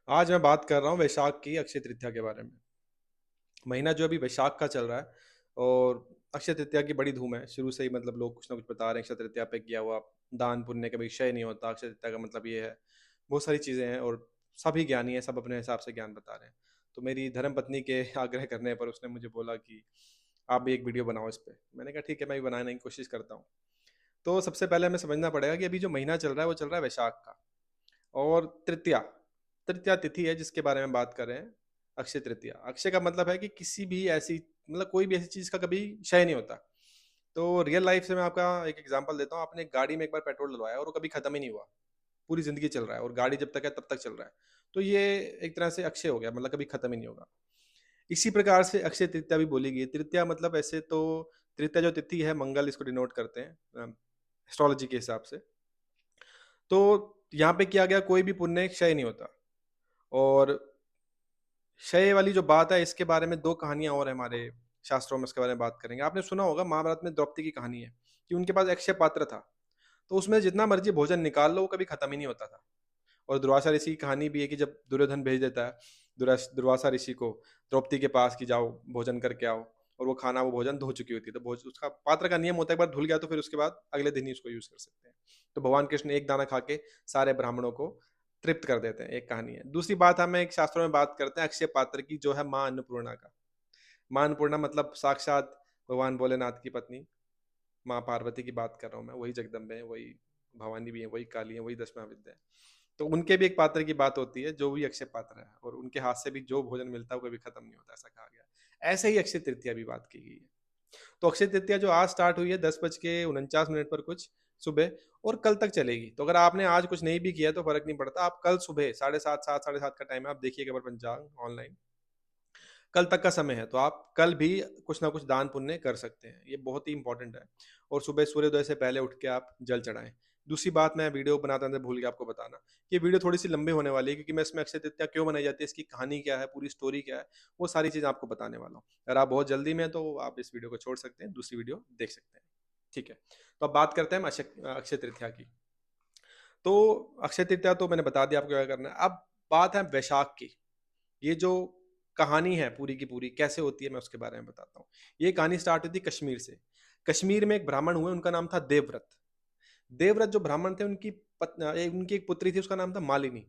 आज मैं बात कर रहा हूँ वैशाख की अक्षय तृतीया के बारे में। महीना जो अभी वैशाख का चल रहा है और अक्षय तृतीया की बड़ी धूम है। शुरू से ही मतलब लोग कुछ ना कुछ बता रहे हैं अक्षय तृतीया पे किया हुआ दान पुण्य का विषय नहीं होता। अक्षय तृतीया का मतलब ये है। बहुत सारी चीज़ें हैं और सभी ज्ञानी हैं, सब अपने हिसाब से ज्ञान बता रहे हैं। तो मेरी धर्मपत्नी के आग्रह करने पर उसने मुझे बोला कि आप भी एक वीडियो बनाओ इस पे। मैंने कहा ठीक है, मैं भी बनाने की कोशिश करता हूँ। तो सबसे पहले हमें समझना पड़ेगा कि अभी जो महीना चल रहा है वो चल रहा है वैशाख का। और तृतीया, तृतीया तिथि है जिसके बारे में बात कर रहे हैं। अक्षय तृतीया, अक्षय का मतलब है कि किसी भी ऐसी मतलब कोई भी ऐसी चीज का कभी क्षय नहीं होता। तो रियल लाइफ से मैं आपका एक एग्जांपल देता हूँ। आपने एक गाड़ी में एक बार पेट्रोल डलवाया और वो कभी खत्म ही नहीं हुआ, पूरी जिंदगी चल रहा है और गाड़ी जब तक है तब तक चल रहा है। तो ये एक तरह से अक्षय हो गया, मतलब कभी खत्म ही नहीं होगा। इसी प्रकार से अक्षय तृतीया भी बोली गई है। तृतीया मतलब ऐसे तो तृतीया जो तिथि है, मंगल इसको डिनोट करते हैं एस्ट्रोलॉजी के हिसाब से। तो यहाँ पे किया गया कोई भी पुण्य क्षय नहीं होता। और क्षय वाली जो बात है इसके बारे में दो कहानियां और है हमारे शास्त्रों में, इसके बारे में बात करेंगे। आपने सुना होगा महाभारत में द्रौपदी की कहानी है कि उनके पास अक्षय पात्र था। तो उसमें जितना मर्जी भोजन निकाल लो वो कभी खत्म ही नहीं होता था। और दुर्वासा ऋषि की कहानी भी है कि जब दुर्योधन भेज देता है दुर्वासा ऋषि को द्रौपदी के पास कि जाओ भोजन करके आओ, और वो खाना वो भोजन धो चुकी होती है। तो भोज उसका पात्र का नियम होता है एक बार धुल गया तो फिर उसके बाद अगले दिन ही उसको यूज कर सकते हैं। तो भगवान कृष्ण एक दाना खा के सारे ब्राह्मणों को तृप्त कर देते हैं। एक कहानी है। दूसरी बात हमें एक शास्त्रों में बात करते हैं अक्षय पात्र की, जो है माँ अन्नपूर्णा का। माँ अन्नपूर्णा मतलब साक्षात भगवान भोलेनाथ की पत्नी माँ पार्वती की बात कर रहा हूँ मैं। वही जगदम्बे है, वही भवानी भी है, वही काली है, वही दश महाविद्या है। तो उनके भी एक पात्र की बात होती है जो भी अक्षय पात्र है, और उनके हाथ से भी जो भोजन मिलता है वो कभी खत्म नहीं होता, ऐसा कहा गया है। ऐसे ही अक्षय तृतीया भी बात की गई है। तो अक्षय तृतीया जो आज स्टार्ट हुई है 10:49 पर कुछ सुबह, और कल तक चलेगी। तो अगर आपने आज कुछ नहीं भी किया तो फर्क नहीं पड़ता, आप कल सुबह 7:30 7:30 का टाइम है, आप देखिएगा एक बार पंचांग ऑनलाइन। कल तक का समय है, तो आप कल भी कुछ ना कुछ दान पुण्य कर सकते हैं। ये बहुत ही इंपॉर्टेंट है। और सुबह सूर्योदय से पहले उठ के आप जल चढ़ाएं। दूसरी बात, मैं वीडियो बनाते अंदर भूल गया आपको बताना कि वीडियो थोड़ी सी लंबी होने वाली है, क्योंकि मैं इसमें अक्षय तृतीया क्यों मनाई जाती है, इसकी कहानी क्या है, पूरी स्टोरी क्या है, वो सारी चीज़ आपको बताने वाला हूँ। अगर आप बहुत जल्दी में हैं, तो आप इस वीडियो को छोड़ सकते हैं, दूसरी वीडियो देख सकते हैं। ठीक है। तो अब बात करते हैं हम अक्षय अक्षय तृतीया की। तो अक्षय तृतीया तो मैंने बता दिया आपको क्या करना है। अब बात है वैशाख की। ये जो कहानी है पूरी की पूरी कैसे होती है मैं उसके बारे में बताता हूँ। ये कहानी स्टार्ट हुई थी कश्मीर से। कश्मीर में एक ब्राह्मण हुए, उनका नाम था देवव्रत। देवव्रत जो ब्राह्मण थे उनकी उनकी एक पुत्री थी, उसका नाम था मालिनी।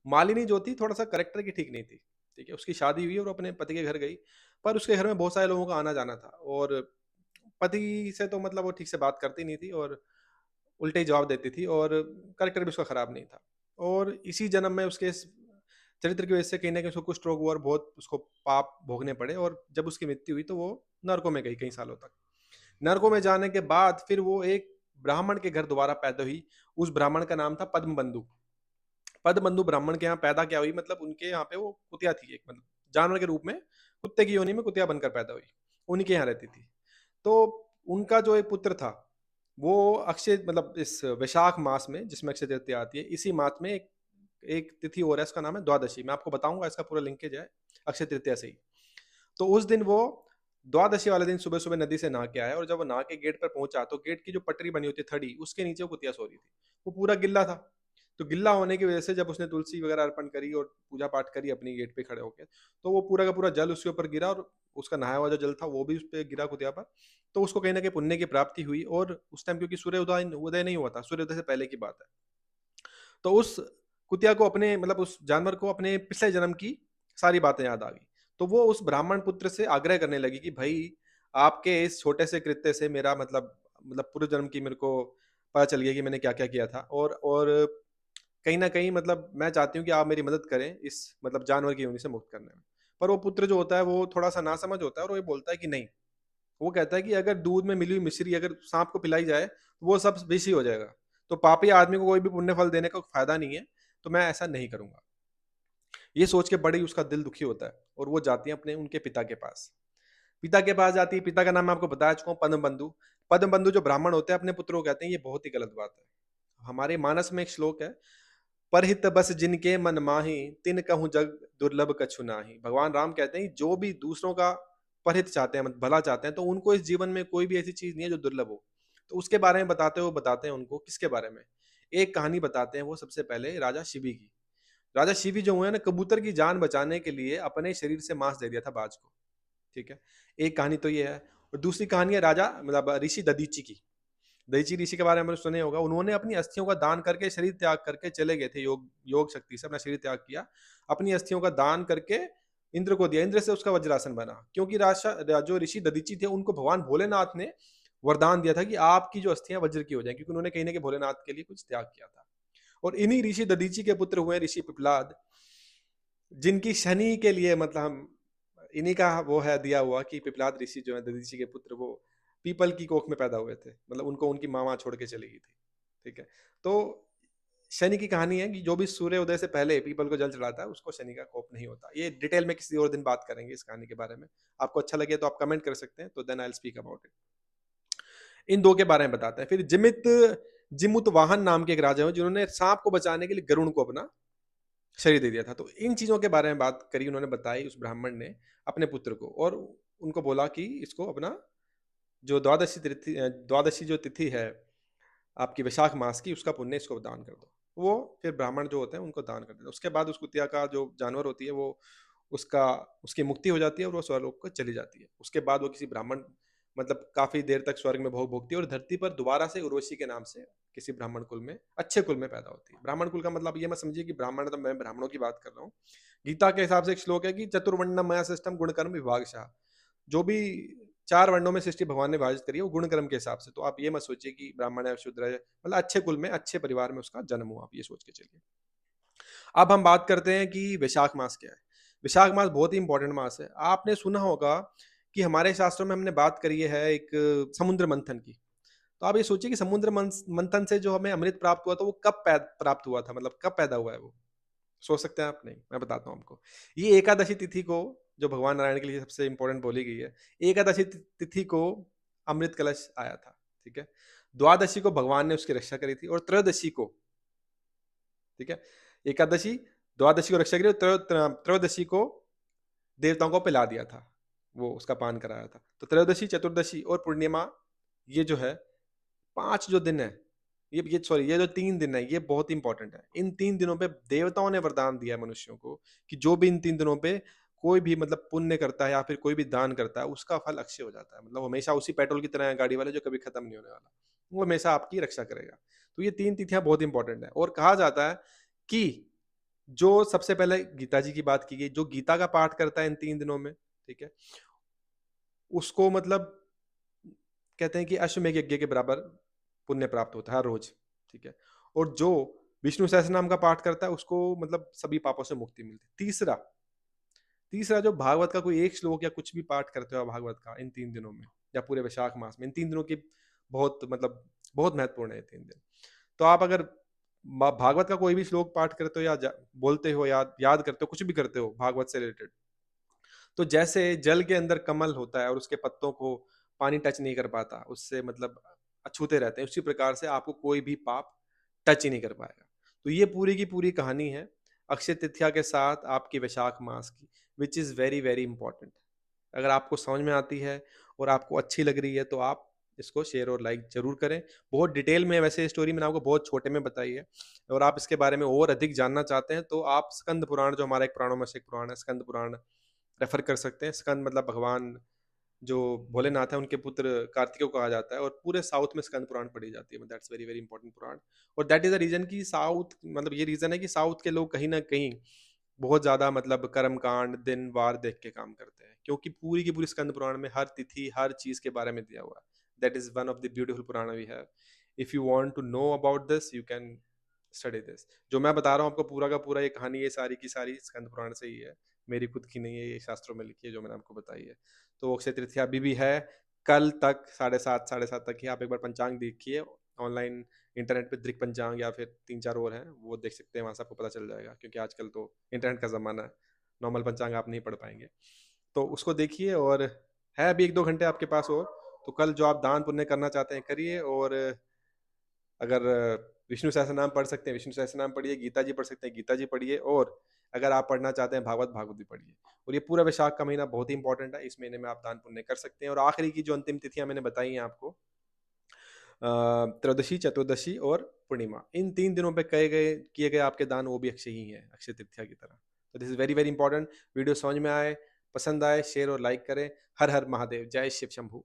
मालिनी जो थी थोड़ा सा करेक्टर की ठीक नहीं थी। ठीक है, उसकी शादी हुई और वो अपने पति के घर गई। पर उसके घर में बहुत सारे लोगों का आना जाना था, और पति से तो मतलब वो ठीक से बात करती नहीं थी और उल्टे ही जवाब देती थी, और करेक्टर भी उसका खराब नहीं था। और इसी जन्म में उसके इस चरित्र की वजह से कहीं ना कहीं उसको कुछ रोग हुआ और बहुत उसको पाप भोगने पड़े, और जब उसकी मृत्यु हुई तो वो नरकों में गई कई सालों तक। नरकों में जाने के बाद फिर वो एक ब्राह्मण के घर दोबारा पैदा हुई। उस ब्राह्मण का नाम था पद्मबंधु। पद्मबंधु ब्राह्मण के यहाँ पैदा क्या हुई, मतलब उनके यहाँ पे वो कुतिया थी, एक मतलब जानवर के रूप में, कुत्ते की योनि में कुतिया बनकर पैदा हुई। उनके यहाँ रहती थी। तो उनका जो एक पुत्र था, वो अक्षय मतलब इस वैशाख मास में जिसमें अक्षय तृतीया आती है, इसी मास में एक एक तिथि और है, इसका नाम है द्वादशी। मैं आपको बताऊंगा, इसका पूरा लिंकेज है अक्षय तृतीया से ही। तो उस दिन वो द्वादशी वाले दिन सुबह सुबह नदी से नहा के आया, और जब वो नहा के गेट पर पहुंचा तो गेट की जो पटरी बनी होती है थड़ी, उसके नीचे वो कुतिया सो रही थी। वो पूरा गिल्ला था। तो गिल्ला होने की वजह से जब उसने तुलसी वगैरह अर्पण करी और पूजा पाठ करी अपनी गेट पे खड़े होकर, तो वो पूरा का पूरा जल उसके ऊपर गिरा, और उसका नहाया हुआ जो जल था वो भी उस पर गिरा कुतिया पर। तो उसको कहीं ना कहीं पुण्य की प्राप्ति हुई। और उस टाइम क्योंकि सूर्य उदय उदय नहीं हुआ था, सूर्योदय से पहले की बात है। तो उस कुतिया को अपने मतलब उस जानवर को अपने पिछले जन्म की सारी बातें याद आ गई। तो वो उस ब्राह्मण पुत्र से आग्रह करने लगी कि भाई, आपके इस छोटे से कृत्य से मेरा मतलब पूर्व जन्म की मेरे को पता चल गया कि मैंने क्या क्या किया था। और कहीं ना कहीं मतलब मैं चाहती हूँ कि आप मेरी मदद करें इस मतलब जानवर की योनि से मुक्त करने में। पर वो पुत्र जो होता है वो थोड़ा सा नासमझ होता है, और वो ये बोलता है कि नहीं। वो कहता है कि अगर दूध में मिली हुई मिश्री अगर सांप को पिलाई जाए तो वो सब विष ही हो जाएगा। तो पापी आदमी को कोई भी पुण्य फल देने का फायदा नहीं है। तो मैं ऐसा नहीं करूंगा। ये सोच के बड़ी उसका दिल दुखी होता है, और वो जाती है अपने उनके पिता के पास। पिता के पास जाती है। पिता का नाम मैं आपको बता चुका हूँ, पद्म बंधु। पद्म बंधु जो ब्राह्मण होते हैं अपने पुत्र को कहते हैं, ये बहुत ही गलत बात है। हमारे मानस में एक श्लोक है, परहित बस जिनके मन माही, तिन कहूँ जग दुर्लभ कछु नाही। भगवान राम कहते हैं जो भी दूसरों का परहित चाहते हैं, मतलब भला चाहते हैं, तो उनको इस जीवन में कोई भी ऐसी चीज नहीं है जो दुर्लभ हो। तो उसके बारे में बताते हैं उनको किसके बारे में। एक कहानी बताते हैं वो सबसे पहले राजा शिवी की। राजा शिवी जो हुए ना, कबूतर की जान बचाने के लिए अपने शरीर से मांस दे दिया था बाज को, ठीक है? एक कहानी तो ये है। और दूसरी कहानी है राजा मतलब ऋषि दधीचि की। दधीचि ऋषि के बारे में आपने सुना ही होगा। उन्होंने अपनी अस्थियों का दान करके शरीर त्याग करके चले गए थे, योग योग शक्ति से अपना शरीर त्याग किया। अपनी अस्थियों का दान करके इंद्र को दिया, इंद्र से उसका वज्रासन बना। क्योंकि जो ऋषि दधीचि थे उनको भगवान भोलेनाथ ने वरदान दिया था कि आपकी जो अस्थियां वज्र की हो जाएं, क्योंकि उन्होंने कहीं ना कहीं भोलेनाथ के लिए कुछ त्याग किया था। और इन्हीं ऋषि दधीचि के पुत्र हुए ऋषि पिपलाद, जिनकी शनि के लिए मतलब हम इन्हीं का वो है दिया हुआ कि पिपलाद ऋषि जो है दधीचि के पुत्र, वो पीपल की कोख में पैदा हुए थे, मतलब उनको उनकी माँ छोड़ के चली गई थी, ठीक है? तो शनि की कहानी है कि जो भी सूर्य उदय से पहले पीपल को जल चढ़ाता है उसको शनि का कोप नहीं होता। ये डिटेल में किसी और दिन बात करेंगे इस कहानी के बारे में। आपको अच्छा लगे तो आप कमेंट कर सकते हैं, तो then I will speak about it. इन दो के बारे में बताते हैं। फिर जिमुत वाहन नाम के एक राजा हैं जिन्होंने सांप को बचाने के लिए गरुड़ को अपना शरीर दे दिया था। तो इन चीजों के बारे में बात करी, उन्होंने बताई उस ब्राह्मण ने अपने पुत्र को, और उनको बोला कि इसको अपना जो द्वादशी जो तिथि है आपकी वैशाख मास की, उसका पुण्य इसको दान कर दो। वो फिर ब्राह्मण जो होते हैं उनको दान कर देते हैं। उसके बाद उस कुतिया का जो जानवर होती है वो उसका उसकी मुक्ति हो जाती है और वो स्वर्ग को चली जाती है। उसके बाद वो किसी ब्राह्मण मतलब काफी देर तक स्वर्ग में भोग भोगती है और धरती पर दोबारा से उर्वशी के नाम से किसी ब्राह्मण कुल में, अच्छे कुल में पैदा होती है। ब्राह्मण कुल का मतलब ये मत समझिए कि ब्राह्मण है तो मैं ब्राह्मणों की बात कर रहा हूँ। गीता के हिसाब से एक श्लोक है कि चतुर्वर्णम मया सिस्टम गुण कर्म विभागशः। जो भी 4 वर्णों में सृष्टि भगवान ने विभाजित करी है वो गुण कर्म के हिसाब से। तो आप ये मत सोचिए कि ब्राह्मण है, शूद्र है, मतलब अच्छे कुल में, अच्छे परिवार में उसका जन्म हुआ, आप ये सोच के चलिए। अब हम बात करते हैं कि वैशाख मास क्या है। वैशाख मास बहुत ही इंपॉर्टेंट मास है। आपने सुना होगा कि हमारे शास्त्रों में हमने बात करी है एक समुद्र मंथन की। तो आप ये सोचिए कि मंथन से जो हमें अमृत प्राप्त हुआ था वो कब प्राप्त हुआ था, मतलब कब पैदा हुआ है वो? सोच सकते हैं आप? नहीं, मैं बताता हूँ आपको। ये एकादशी तिथि को, जो भगवान नारायण के लिए सबसे इंपॉर्टेंट बोली गई है, एकादशी तिथि को अमृत कलश आया था, ठीक है? द्वादशी को भगवान ने उसकी रक्षा करी थी, और त्रयोदशी को, ठीक है, एकादशी द्वादशी को रक्षा करी, त्रयोदशी को देवताओं को पिला दिया था, वो उसका पान कराया था। तो त्रयोदशी, चतुर्दशी और पूर्णिमा, ये जो है 5 जो दिन है, ये जो 3 दिन है, ये बहुत इंपॉर्टेंट है। इन 3 दिनों पे देवताओं ने वरदान दिया है मनुष्यों को कि जो भी इन 3 दिनों पे कोई भी मतलब पुण्य करता है या फिर कोई भी दान करता है, उसका फल अक्षय हो जाता है। मतलब हमेशा उसी पेट्रोल की तरह है गाड़ी वाले, जो कभी खत्म नहीं होने वाला। वो हमेशा आपकी रक्षा करेगा। तो ये 3 तिथियाँ बहुत इंपॉर्टेंट है, और कहा जाता है कि जो सबसे पहले गीता जी की बात की गई, जो गीता का पाठ करता है इन 3 दिनों में, ठीक है? उसको मतलब कहते हैं कि अश्वमेध यज्ञ के बराबर पुण्य प्राप्त होता है हर रोज, ठीक है? और जो विष्णु सहस्त्रनाम का पाठ करता है उसको मतलब सभी पापों से मुक्ति मिलती है। तीसरा तीसरा जो भागवत का कोई एक श्लोक या कुछ भी पाठ करते हो भागवत का इन 3 दिनों में, या पूरे वैशाख मास में, इन 3 दिनों की बहुत मतलब बहुत महत्वपूर्ण है ये 3 दिन। तो आप अगर भागवत का कोई भी श्लोक पाठ करते हो या बोलते हो, याद करते हो, कुछ भी करते हो भागवत से रिलेटेड, तो जैसे जल के अंदर कमल होता है और उसके पत्तों को पानी टच नहीं कर पाता, उससे मतलब अछूते रहते हैं, उसी प्रकार से आपको कोई भी पाप टच ही नहीं कर पाएगा। तो ये पूरी की पूरी कहानी है अक्षय तृतीया के साथ आपकी वैशाख मास की, which is very very important. अगर आपको समझ में आती है और आपको अच्छी लग रही है तो आप इसको शेयर और लाइक जरूर करें। बहुत डिटेल में वैसे स्टोरी मैंने आपको बहुत छोटे में बताई है, और आप इसके बारे में और अधिक जानना चाहते हैं तो आप स्कंद पुराण, जो हमारा एक पुराणों में से एक पुराण है, स्कंद पुराण रेफर कर सकते हैं। स्कंद मतलब भगवान जो भोलेनाथ है उनके पुत्र कार्तिकेय को कहा जाता है, और पूरे साउथ में स्कंद पुराण पढ़ी जाती है। दैट्स वेरी वेरी इंपॉर्टेंट पुराण। और दैट इज द रीजन कि साउथ, मतलब ये रीजन है कि साउथ के लोग कहीं ना कहीं बहुत ज्यादा मतलब कर्म कांड दिन वार देख के काम करते हैं, क्योंकि पूरी की पूरी स्कंद पुराण में हर तिथि हर चीज के बारे में दिया हुआ है। That is one of the beautiful Purana we have. If you want to know about this you can study this. जो मैं बता रहा हूँ आपको पूरा का पूरा ये कहानी, ये सारी की सारी स्कंद पुराण से ही है, मेरी खुद की नहीं है, ये शास्त्रों में लिखी है जो मैंने आपको बताई है। तो अक्षय तृतीया अभी भी है, कल तक 7:30 तक ही आप एक बार पंचांग देखिए ऑनलाइन, इंटरनेट पे दृक पंचांग, या फिर 3-4 और हैं वो देख सकते हैं, वहां से आपको पता चल जाएगा, क्योंकि आजकल तो इंटरनेट का ज़माना है, नॉर्मल पंचांग आप नहीं पढ़ पाएंगे। तो उसको देखिए, और है अभी 1-2 घंटे आपके पास, और तो कल जो आप दान पुण्य करना चाहते हैं करिए। और अगर विष्णु सहस्त्र नाम पढ़ सकते हैं विष्णु सहस्त्र नाम पढ़िए, गीता जी पढ़ सकते हैं गीता जी पढ़िए, और अगर आप पढ़ना चाहते हैं भागवत, भागवत भी पढ़िए। और ये पूरा वैशाख का महीना बहुत ही इंपॉर्टेंट है, इस महीने में आप दान पुण्य कर सकते हैं। और आखिरी की जो अंतिम तिथियां मैंने बताई हैं आपको, त्रयोदशी, चतुर्दशी और पूर्णिमा। इन 3 दिनों पे किए गए आपके दान वो भी अक्षय ही हैं, अक्षय तृतीया की तरह। तो this is very, very important. Video समझ में आए, पसंद आए, शेयर और लाइक करें। हर हर महादेव! जय शिव शंभू।